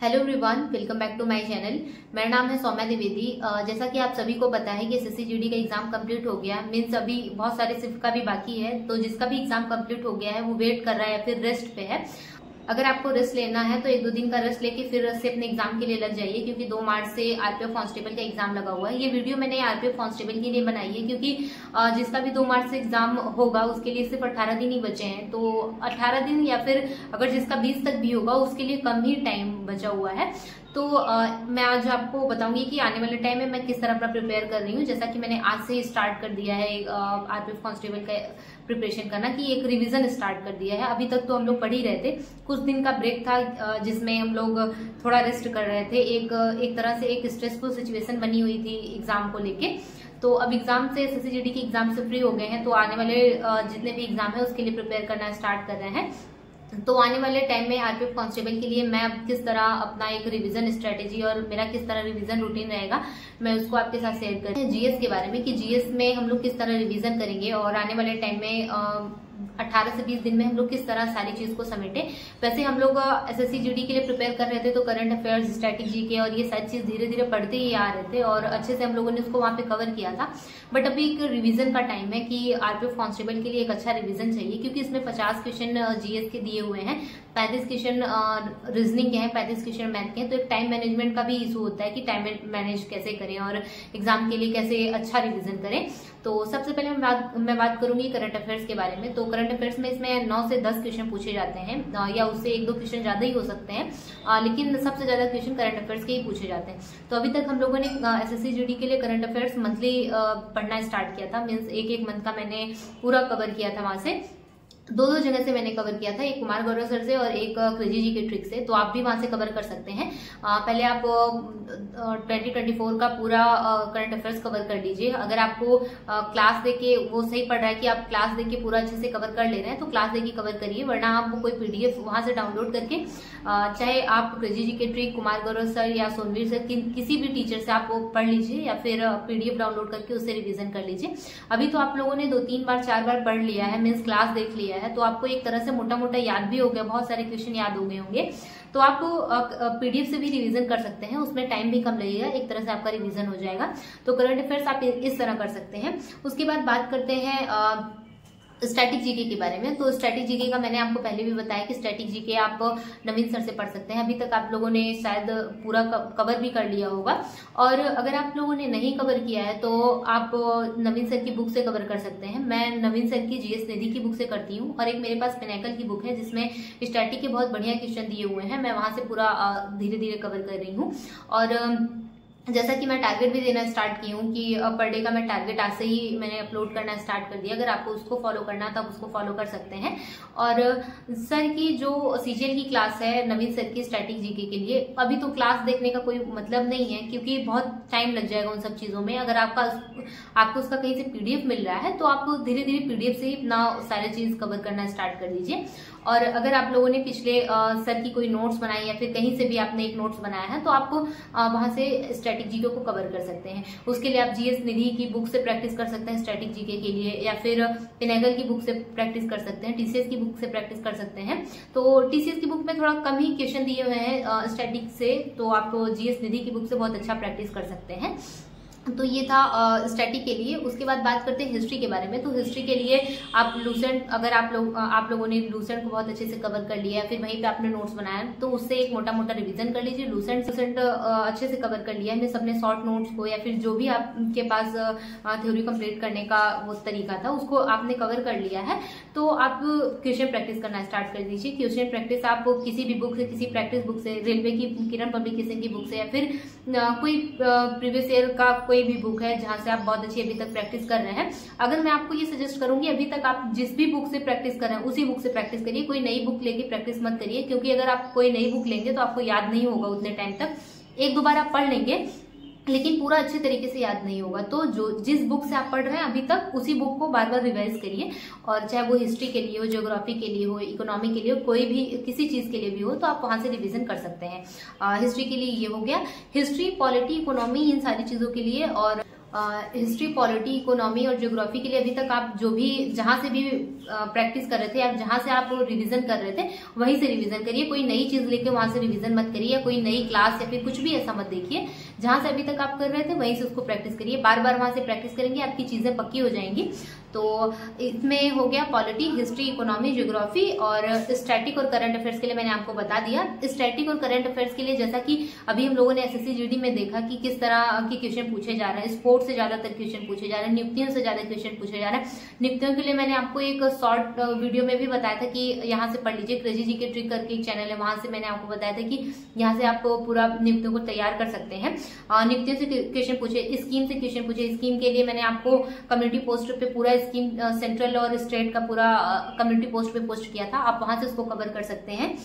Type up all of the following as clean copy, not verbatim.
Hello everyone, welcome back to my channel. मेरा नाम है सौम्या द्विवेदी। जैसा कि आप सभी को पता है कि एसएससी जीडी का एग्जाम कंप्लीट हो गया, मीन्स अभी बहुत सारे सिर्फ का भी बाकी है। तो जिसका भी एग्जाम कंप्लीट हो गया है वो वेट कर रहा है या फिर रेस्ट पे है। अगर आपको रेस्ट लेना है तो 1-2 दिन का रेस्ट लेके फिर से अपने एग्जाम के लिए लग जाइए, क्योंकि 2 मार्च से आरपीएफ कांस्टेबल का एग्जाम लगा हुआ है। ये वीडियो मैंने आरपीएफ कांस्टेबल के लिए बनाई है, क्योंकि जिसका भी 2 मार्च से एग्जाम होगा उसके लिए सिर्फ 18 दिन ही बचे हैं। तो 18 दिन या फिर अगर जिसका 20 तक भी होगा उसके लिए कम ही टाइम बचा हुआ है। तो मैं आज आपको बताऊंगी कि आने वाले टाइम में मैं किस तरह अपना प्रिपेयर कर रही हूँ। जैसा कि मैंने आज से ही स्टार्ट कर दिया है आरपीएफ कांस्टेबल का प्रिपरेशन करना, कि एक रिवीजन स्टार्ट कर दिया है। अभी तक तो हम लोग पढ़ ही रहे थे, कुछ दिन का ब्रेक था जिसमें हम लोग थोड़ा रेस्ट कर रहे थे। एक तरह से एक स्ट्रेसफुल सिचुएशन बनी हुई थी एग्जाम को लेके। तो अब एग्जाम से एसएससी जीडी के एग्जाम से फ्री हो गए हैं, तो आने वाले जितने भी एग्जाम है उसके लिए प्रिपेयर करना स्टार्ट कर रहे हैं। तो आने वाले टाइम में आरपीएफ कांस्टेबल के लिए मैं अब किस तरह अपना एक रिवीजन स्ट्रेटेजी और मेरा किस तरह रिवीजन रूटीन रहेगा, मैं उसको आपके साथ शेयर करती हूँ। जीएस के बारे में कि जीएस में हम लोग किस तरह रिवीजन करेंगे और आने वाले टाइम में 18 से 20 दिन में हम लोग किस तरह सारी चीज को समेटे। वैसे हम लोग एसएससी जीडी के लिए प्रिपेयर कर रहे थे तो करंट अफेयर्स, स्टैटिक जीके और ये सारी चीज धीरे धीरे पढ़ते ही आ रहे थे और अच्छे से हम लोगों ने उसको वहां पे कवर किया था। बट अभी एक रिवीजन का टाइम है कि आरपीएफ कांस्टेबल के लिए एक अच्छा रिवीजन चाहिए, क्योंकि इसमें 50 क्वेश्चन जीएस के दिए हुए हैं, 35 क्वेश्चन रीजनिंग के हैं, 35 क्वेश्चन मैथ के हैं। तो एक टाइम मैनेजमेंट का भी इशू होता है कि टाइम मैनेज कैसे करें और एग्जाम के लिए कैसे अच्छा रिवीजन करें। तो सबसे पहले मैं बात करूंगी करंट अफेयर्स के बारे में। तो करंट अफेयर्स में इसमें 9 से 10 क्वेश्चन पूछे जाते हैं, या उससे 1-2 क्वेश्चन ज्यादा ही हो सकते हैं, लेकिन सबसे ज्यादा क्वेश्चन करंट अफेयर्स के ही पूछे जाते हैं। तो अभी तक हम लोगों ने एसएससी जीडी के लिए करंट अफेयर्स मंथली पढ़ना स्टार्ट किया था। मीन्स एक मंथ का मैंने पूरा कवर किया था। वहां से 2 जगह से मैंने कवर किया था, एक कुमार गौरव सर से और एक क्रेजी जी के ट्रिक से। तो आप भी वहां से कवर कर सकते हैं। पहले आप 2024 का पूरा करंट अफेयर्स कवर कर लीजिए। अगर आपको क्लास देके वो सही पड़ रहा है कि आप क्लास देके पूरा अच्छे से कवर कर ले रहे हैं तो क्लास देके कवर करिए, वरना आप कोई पीडीएफ वहां से डाउनलोड करके चाहे आप क्रेजी जी के ट्रिक, कुमार गौरव सर या सोनवीर सर किसी भी टीचर से आप वो पढ़ लीजिए, या फिर पीडीएफ डाउनलोड करके उससे रिविजन कर लीजिए। अभी तो आप लोगों ने 2-3 बार 4 बार पढ़ लिया है, मीन्स क्लास देख लिया है, तो आपको एक तरह से मोटा मोटा याद भी हो गया, बहुत सारे क्वेश्चन याद हो गए होंगे। तो आप पीडीएफ से भी रिवीजन कर सकते हैं, उसमें टाइम भी कम लगेगा, एक तरह से आपका रिवीजन हो जाएगा। तो करंट अफेयर्स आप इस तरह कर सकते हैं। उसके बाद बात करते हैं स्टैटिक जीके के बारे में। तो स्टैटिक जीके का मैंने आपको पहले भी बताया कि स्टैटिक जीके आप नवीन सर से पढ़ सकते हैं। अभी तक आप लोगों ने शायद पूरा कवर भी कर लिया होगा, और अगर आप लोगों ने नहीं कवर किया है तो आप नवीन सर की बुक से कवर कर सकते हैं। मैं नवीन सर की जीएस निधि की बुक से करती हूँ, और एक मेरे पास पिनैकल की बुक है जिसमें स्टैटिक के बहुत बढ़िया क्वेश्चन दिए हुए हैं। मैं वहां से पूरा धीरे धीरे कवर कर रही हूँ। और जैसा कि मैं टारगेट भी देना स्टार्ट की हूँ कि पर डे का मैं टारगेट आज से ही मैंने अपलोड करना स्टार्ट कर दिया। अगर आपको उसको फॉलो करना तो आप उसको फॉलो कर सकते हैं। और सर की जो सीजीएल की क्लास है नवीन सर की स्टैटिक जीके के लिए, अभी तो क्लास देखने का कोई मतलब नहीं है, क्योंकि बहुत टाइम लग जाएगा उन सब चीजों में। अगर आपको उसका कहीं से पीडीएफ मिल रहा है तो आप धीरे धीरे पीडीएफ से ही अपना सारी चीज कवर करना स्टार्ट कर दीजिए। और अगर आप लोगों ने पिछले सर की कोई नोट्स बनाई या फिर कहीं से भी आपने एक नोट्स बनाया है तो आप वहां से स्टैटिक जीके को कवर कर सकते हैं। उसके लिए आप जीएस निधि की बुक से प्रैक्टिस कर सकते हैं स्टैटिक जीके के लिए, या फिर पिनैकल की बुक से प्रैक्टिस कर सकते हैं, टीसीएस की बुक से प्रैक्टिस कर सकते हैं। तो टीसीएस की बुक में थोड़ा कम ही क्वेश्चन दिए हुए हैं स्टैटिक से, तो आप जीएस निधि की बुक से बहुत अच्छा प्रैक्टिस कर सकते हैं। तो ये था स्टैटिक के लिए। उसके बाद बात करते हैं हिस्ट्री के बारे में। तो हिस्ट्री के लिए आप लूसेंट, अगर आप लोगों ने लूसेंट को बहुत अच्छे से कवर कर लिया है, फिर वहीं पे आपने नोट्स बनाया तो उससे एक मोटा मोटा रिवीजन कर लीजिए। लूसेंट अच्छे से कवर कर लिया है, सबने शॉर्ट नोट्स को या फिर जो भी आपके पास थ्योरी कंप्लीट करने का वो तरीका था उसको आपने कवर कर लिया है। तो आप क्वेश्चन प्रैक्टिस करना स्टार्ट कर दीजिए। क्वेश्चन प्रैक्टिस आप किसी भी बुक से, किसी प्रैक्टिस बुक से, रेलवे की किरण पब्लिकेशन की बुक से, या फिर कोई प्रीवियस ईयर का कोई भी बुक है जहां से आप बहुत अच्छी अभी तक प्रैक्टिस कर रहे हैं। अगर मैं आपको ये सजेस्ट करूंगी, अभी तक आप जिस भी बुक से प्रैक्टिस कर रहे हैं उसी बुक से प्रैक्टिस करिए, कोई नई बुक लेके प्रैक्टिस मत करिए, क्योंकि अगर आप कोई नई बुक लेंगे तो आपको याद नहीं होगा उतने टाइम तक। 1-2 बार आप पढ़ लेंगे लेकिन पूरा अच्छे तरीके से याद नहीं होगा। तो जिस बुक से आप पढ़ रहे हैं अभी तक उसी बुक को बार बार रिवाइज करिए, और चाहे वो हिस्ट्री के लिए हो, ज्योग्राफी के लिए हो, इकोनॉमी के लिए हो, कोई भी किसी चीज के लिए भी हो तो आप वहां से रिवीजन कर सकते हैं। हिस्ट्री के लिए ये हो गया, हिस्ट्री, पॉलिटी, इकोनॉमी, इन सारी चीजों के लिए। और हिस्ट्री, पॉलिटी, इकोनॉमी और ज्योग्राफी के लिए अभी तक आप जो भी जहां से भी प्रैक्टिस कर रहे थे, आप जहां से आप रिवीजन कर रहे थे वहीं से रिवीजन करिए। कोई नई चीज लेके वहां से रिवीजन मत करिए, या कोई नई क्लास या फिर कुछ भी ऐसा मत देखिए। जहां से अभी तक आप कर रहे थे वहीं से उसको प्रैक्टिस करिए। बार बार वहां से प्रैक्टिस करेंगे, आपकी चीजें पक्की हो जाएंगी। तो इसमें हो गया पॉलिटी, हिस्ट्री, इकोनॉमी, ज्योग्राफी, और स्टैटिक और करंट अफेयर्स के लिए मैंने आपको बता दिया। स्टैटिक और करंट अफेयर्स के लिए जैसा कि अभी हम लोगों ने एसएससी जीडी में देखा कि किस तरह के क्वेश्चन पूछे जा रहे हैं, स्पोर्ट्स से ज्यादातर क्वेश्चन पूछे जा रहे हैं, नियुक्तियों से ज्यादा क्वेश्चन पूछे जा रहे हैं। नियुक्तियों के लिए मैंने आपको एक शॉर्ट वीडियो में भी बताया था कि यहाँ से पढ़ लीजिए, क्रेजी जी के ट्रिक करके एक चैनल है, वहां से मैंने आपको बताया था कि यहाँ से आप पूरा नियुक्तियों को तैयार कर सकते हैं। नियुक्तियों से क्वेश्चन पूछे, स्कीम से क्वेश्चन पूछे। स्कीम के लिए मैंने आपको कम्युनिटी पोस्ट पे पूरा स्कीम सेंट्रल और स्टेट का पूरा कम्युनिटी पोस्ट पे पोस्ट किया था, आप वहां से उसको कवर कर सकते हैं।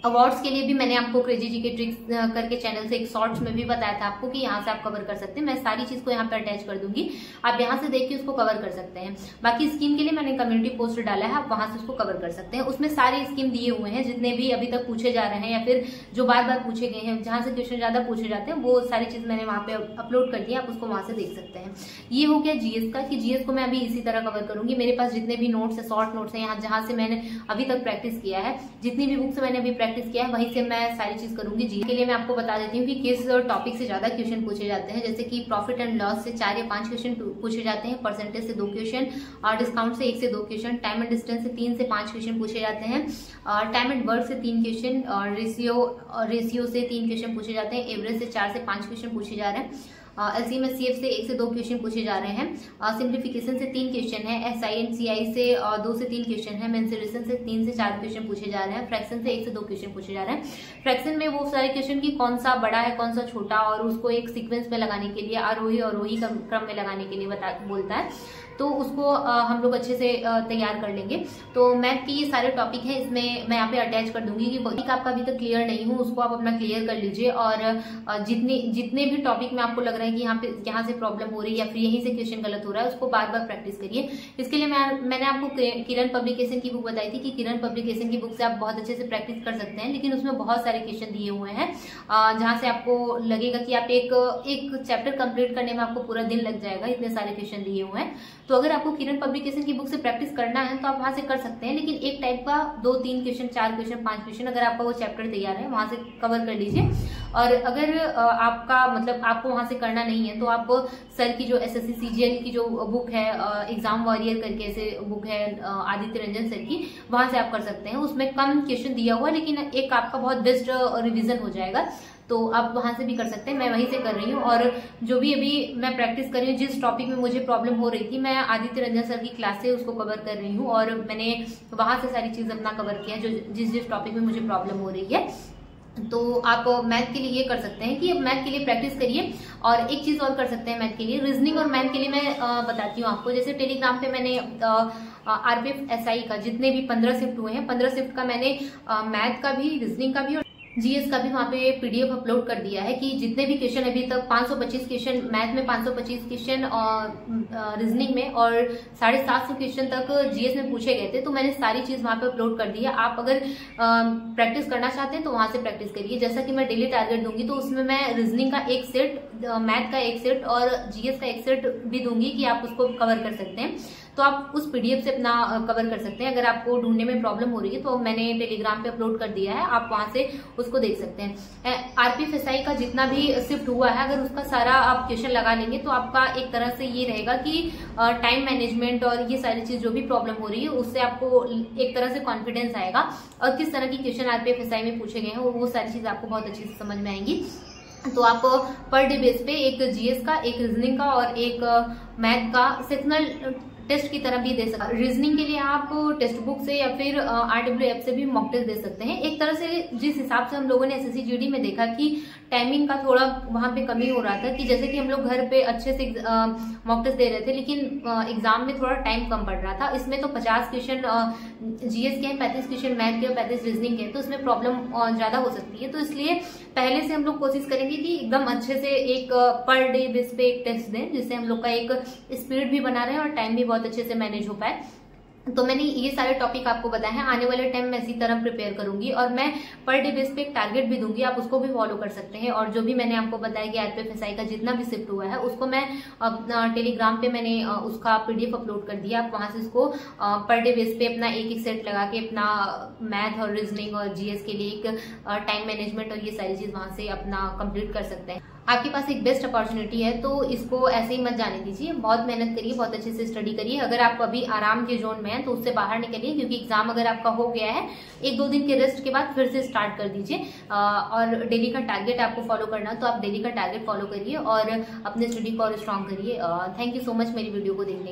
अवार्ड्स के लिए भी मैंने आपको क्रेजी जी के ट्रिक्स करके चैनल से एक शॉर्ट्स में भी बताया था आपको कि यहाँ से आप कवर कर सकते हैं। मैं सारी चीज को यहाँ पे अटैच कर दूंगी, आप यहाँ से देख के उसको कवर कर सकते हैं। बाकी स्कीम के लिए मैंने कम्युनिटी पोस्ट डाला है, आप वहां से उसको कवर कर सकते हैं। उसमें सारे स्कीम दिए हुए हैं जितने भी अभी तक पूछे जा रहे हैं या फिर जो बार बार पूछे गए हैं, जहां से क्वेश्चन ज्यादा पूछे जाते हैं, वो सारी चीज मैंने वहां पे अपलोड कर दी, आप उसको वहां से देख सकते हैं। ये हो गया जीएस का, कि जीएस को मैं अभी इसी तरह कवर करूंगी। मेरे पास जितने भी नोट्स है, शॉर्ट नोट्स है, यहाँ जहां से मैंने अभी तक प्रैक्टिस किया है, जितनी भी बुक से मैंने अभी प्रैक्टिस किया है वहीं से मैं सारी चीज करूंगी। जी के लिए मैं आपको बता देती हूँ कि किस टॉपिक से ज्यादा क्वेश्चन पूछे जाते हैं। जैसे कि प्रॉफिट एंड लॉस से 4 या 5 क्वेश्चन पूछे जाते हैं, परसेंटेज से 2 क्वेश्चन, और डिस्काउंट से 1 से 2 क्वेश्चन, टाइम एंड डिस्टेंस से 3 से 5 क्वेश्चन पूछे जाते हैं, टाइम एंड वर्क से 3 क्वेश्चन, और रेशियो से 3 क्वेश्चन पूछे जाते हैं, एवरेज से 4 से 5 क्वेश्चन पूछे जा रहे हैं, एलसीएम एचसीएफ से 1 से 2 क्वेश्चन पूछे जा रहे हैं, सिंप्लीफिकेशन से 3 क्वेश्चन है, एसआई एंड सीआई से 2 से 3 क्वेश्चन है, मेंसुरेशन से 3 से 4 क्वेश्चन पूछे जा रहे हैं, फ्रैक्शन से 1 से 2 क्वेश्चन पूछे जा रहे हैं। फ्रैक्शन में वो सारे क्वेश्चन की कौन सा बड़ा है कौन सा छोटा, और उसको एक सीक्वेंस में लगाने के लिए, आरोही क्रम में लगाने के लिए बोलता है, तो उसको हम लोग अच्छे से तैयार कर लेंगे। तो मैथ के ये सारे टॉपिक हैं, इसमें मैं यहाँ पे अटैच कर दूंगी कि टॉपिक आपका अभी तक क्लियर नहीं हो उसको आप अपना क्लियर कर लीजिए। और जितने भी टॉपिक में आपको लग रहा है कि यहाँ से प्रॉब्लम हो रही है या फिर यहीं से क्वेश्चन गलत हो रहा है, उसको बार बार प्रैक्टिस करिए। इसके लिए मैंने आपको किरण पब्लिकेशन की बुक बताई थी कि किरण पब्लिकेशन की बुक से आप बहुत अच्छे से प्रैक्टिस कर सकते हैं, लेकिन उसमें बहुत सारे क्वेश्चन दिए हुए हैं जहां से आपको लगेगा कि आप एक चैप्टर कंप्लीट करने में आपको पूरा दिन लग जाएगा, इतने सारे क्वेश्चन दिए हुए हैं। तो अगर आपको किरण पब्लिकेशन की बुक से प्रैक्टिस करना है तो आप वहां से कर सकते हैं, लेकिन एक टाइप का 2, 3 क्वेश्चन, 4 क्वेश्चन, 5 क्वेश्चन अगर आपका वो चैप्टर तैयार है वहां से कवर कर लीजिए। और अगर आपका मतलब आपको वहां से करना नहीं है तो आप सर की जो एसएससी सीजीएल की जो बुक है, एग्जाम वॉरियर करके ऐसे बुक है आदित्य रंजन सर की, वहां से आप कर सकते हैं। उसमें कम क्वेश्चन दिया हुआ लेकिन एक आपका बहुत बेस्ट रिविजन हो जाएगा, तो आप वहां से भी कर सकते हैं। मैं वहीं से कर रही हूँ, और जो भी अभी मैं प्रैक्टिस कर रही हूँ, जिस टॉपिक में मुझे प्रॉब्लम हो रही थी, मैं आदित्य रंजन सर की क्लास से उसको कवर कर रही हूँ, और मैंने वहां से सारी चीज अपना कवर किया जो जिस टॉपिक में मुझे प्रॉब्लम हो रही है। तो आप मैथ के लिए ये कर सकते हैं कि मैथ के लिए प्रैक्टिस करिए। और एक चीज और कर सकते हैं मैथ के लिए, रीजनिंग और मैथ के लिए मैं बताती हूँ आपको। जैसे टेलीग्राम पे मैंने आरपीएफ एसआई का जितने भी 15 शिफ्ट हुए हैं, 15 शिफ्ट का मैंने मैथ का भी, रीजनिंग का भी और जीएस का भी वहां पे पीडीएफ अपलोड कर दिया है कि जितने भी क्वेश्चन अभी तक 525 क्वेश्चन मैथ में, 525 क्वेश्चन और रीजनिंग में, और 750 क्वेश्चन तक जीएस में पूछे गए थे, तो मैंने सारी चीज वहां पे अपलोड कर दी है। आप अगर प्रैक्टिस करना चाहते हैं तो वहां से प्रैक्टिस करिए। जैसा कि मैं डेली टारगेट दूंगी, तो उसमें मैं रीजनिंग का एक सेट, मैथ का एक सेट और जीएस का एक सेट भी दूंगी कि आप उसको कवर कर सकते हैं। तो आप उस पीडीएफ से अपना कवर कर सकते हैं। अगर आपको ढूंढने में प्रॉब्लम हो रही है तो मैंने टेलीग्राम पे अपलोड कर दिया है, आप वहां से उसको देख सकते हैं। आरपीएफ एसआई का जितना भी शिफ्ट हुआ है, अगर उसका सारा आप क्वेश्चन लगा लेंगे तो आपका एक तरह से ये रहेगा कि टाइम मैनेजमेंट और ये सारी चीज जो भी प्रॉब्लम हो रही है उससे आपको एक तरह से कॉन्फिडेंस आएगा, और किस तरह की क्वेश्चन आरपीएफ एसआई में पूछे गए हैं वो सारी चीज आपको बहुत अच्छे से समझ में आएंगी। तो आप पर डे बेस पे एक जीएस का, एक रीजनिंग का और एक मैथ का सेक्शनल टेस्ट की तरह भी दे सकते हैं। रीजनिंग के लिए आप टेक्स्ट बुक से या फिर आरडब्ल्यू ऐप से भी मॉक टेस्ट दे सकते हैं। एक तरह से जिस हिसाब से हम लोगों ने एसएससी जीडी में देखा कि टाइमिंग का थोड़ा वहां पे कमी हो रहा था, कि जैसे कि हम लोग घर पे अच्छे से मॉक टेस्ट दे रहे थे लेकिन एग्जाम में थोड़ा टाइम कम पड़ रहा था। इसमें तो 50 क्वेश्चन जीएस के हैं, 35 क्वेश्चन मैथ के और 35 रीजनिंग के हैं, तो इसमें प्रॉब्लम ज्यादा हो सकती है। तो इसलिए पहले से हम लोग कोशिश करेंगे कि एकदम अच्छे से एक पर डे बेस पे एक टेस्ट दें, जिससे हम लोग का एक स्पीड भी बना रहे और टाइम भी बहुत अच्छे से मैनेज हो पाए। तो मैंने ये सारे टॉपिक आपको बताए हैं। आने वाले टाइम में इसी तरह प्रिपेयर करूंगी और मैं पर डे बेस पे एक टारगेट भी दूंगी, आप उसको भी फॉलो कर सकते हैं। और जो भी मैंने आपको बताया कि आरपीएफएसआई का जितना भी शिफ्ट हुआ है उसको मैं टेलीग्राम पे मैंने उसका पीडीएफ अपलोड कर दिया। आप वहां से उसको पर डे बेस पे अपना एक सेट लगा के अपना मैथ और रीजनिंग और जीएस के लिए एक टाइम मैनेजमेंट और ये सारी चीज वहां से अपना कंप्लीट कर सकते हैं। आपके पास एक बेस्ट अपॉर्चुनिटी है, तो इसको ऐसे ही मत जाने दीजिए। बहुत मेहनत करिए, बहुत अच्छे से स्टडी करिए। अगर आप अभी आराम के जोन में हैं तो उससे बाहर निकलिए, क्योंकि एग्जाम अगर आपका हो गया है 1-2 दिन के रेस्ट के बाद फिर से स्टार्ट कर दीजिए। और डेली का टारगेट आपको फॉलो करना, तो आप डेली का टारगेट फॉलो करिए और अपने स्टडी को और स्ट्रॉन्ग करिए। थैंक यू सो मच मेरी वीडियो को देखने